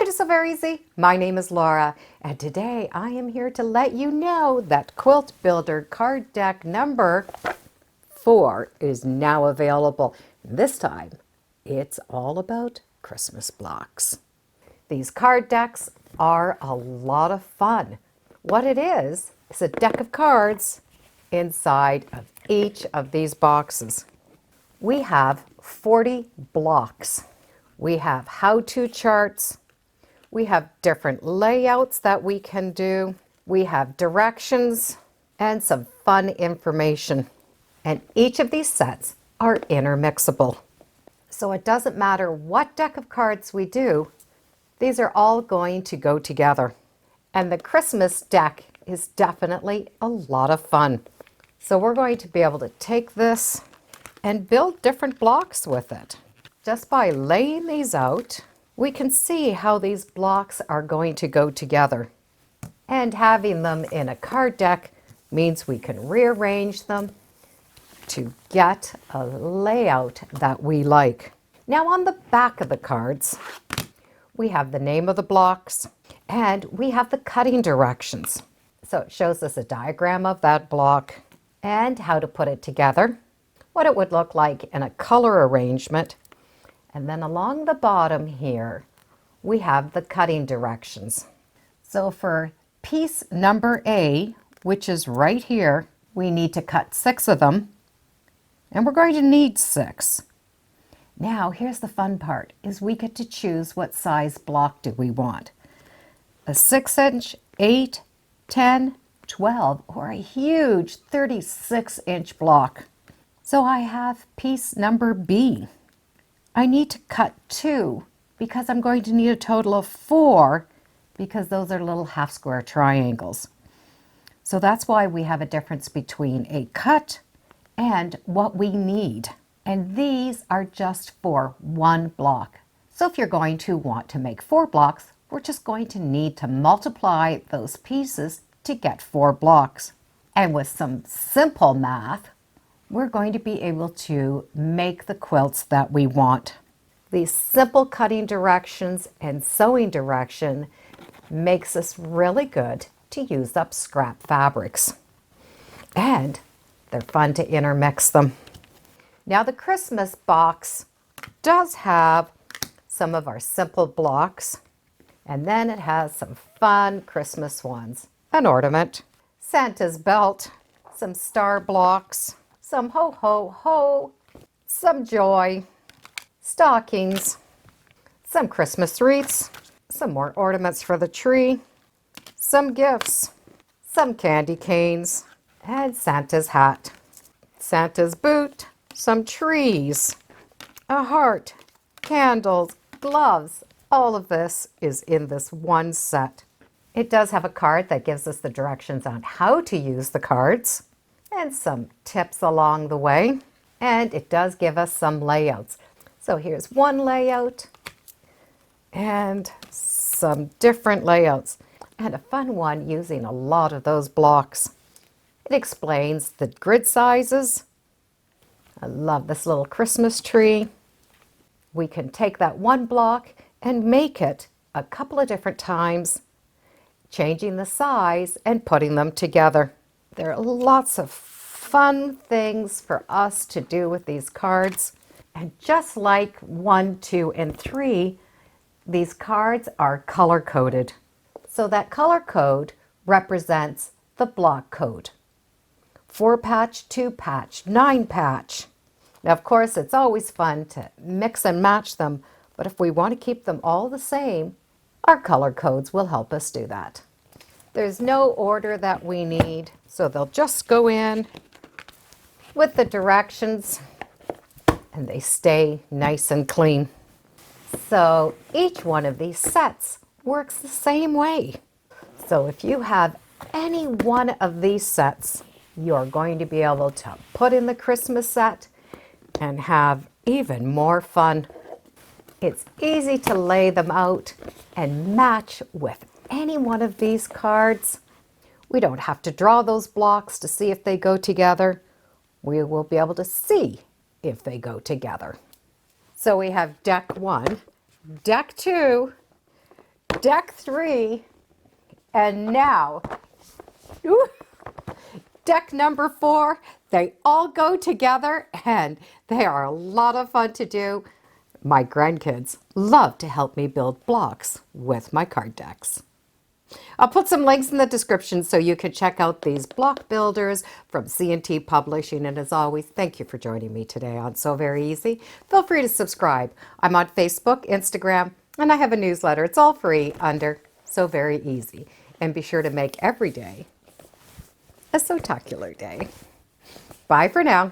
Welcome to Sew Very Easy. My name is Laura, and today I am here to let you know that Quilt Builder Card Deck number 4 is now available. This time, it's all about Christmas blocks. These card decks are a lot of fun. What it is a deck of cards inside of each of these boxes. We have 40 blocks. We have how-to charts. We have different layouts that we can do. We have directions and some fun information. And each of these sets are intermixable. So it doesn't matter what deck of cards we do, these are all going to go together. And the Christmas deck is definitely a lot of fun. So we're going to be able to take this and build different blocks with it. Just by laying these out, we can see how these blocks are going to go together. And having them in a card deck means we can rearrange them to get a layout that we like. Now on the back of the cards, we have the name of the blocks and we have the cutting directions. So it shows us a diagram of that block and how to put it together, what it would look like in a color arrangement. And then along the bottom here, we have the cutting directions. So for piece number A, which is right here, we need to cut 6 of them, and we're going to need 6. Now, here's the fun part, is we get to choose what size block do we want. A 6-inch, 8, 10, 12, or a huge 36-inch block. So I have piece number B. I need to cut 2 because I'm going to need a total of 4 because those are little half square triangles. So that's why we have a difference between a cut and what we need. And these are just for 1 block. So if you're going to want to make 4 blocks, we're just going to need to multiply those pieces to get 4 blocks. And with some simple math, we're going to be able to make the quilts that we want. These simple cutting directions and sewing direction makes us really good to use up scrap fabrics. And they're fun to intermix them. Now the Christmas box does have some of our simple blocks, and then it has some fun Christmas ones. An ornament, Santa's belt, some star blocks, some ho ho ho, some joy, stockings, some Christmas wreaths, some more ornaments for the tree, some gifts, some candy canes, and Santa's hat, Santa's boot, some trees, a heart, candles, gloves. All of this is in this one set. It does have a card that gives us the directions on how to use the cards and some tips along the way. And it does give us some layouts. So here's one layout and some different layouts and a fun one using a lot of those blocks. It explains the grid sizes. I love this little Christmas tree. We can take that one block and make it a couple of different times, changing the size and putting them together. There are lots of fun things for us to do with these cards. And just like 1, 2, and 3, these cards are color-coded. So that color code represents the block code. 4-patch, 2-patch, 9-patch. Now, of course, it's always fun to mix and match them, but if we want to keep them all the same, our color codes will help us do that. There's no order that we need, so they'll just go in with the directions and they stay nice and clean. So each one of these sets works the same way. So if you have any one of these sets, you're going to be able to put in the Christmas set and have even more fun. It's easy to lay them out and match with any one of these cards. We don't have to draw those blocks to see if they go together. We will be able to see if they go together. So we have deck 1, deck 2, deck 3, and now ooh, deck number 4. They all go together and they are a lot of fun to do. My grandkids love to help me build blocks with my card decks. I'll put some links in the description so you can check out these block builders from C&T Publishing. And as always, thank you for joining me today on So Very Easy. Feel free to subscribe. I'm on Facebook, Instagram, and I have a newsletter. It's all free under So Very Easy. And be sure to make every day a so-tacular day. Bye for now.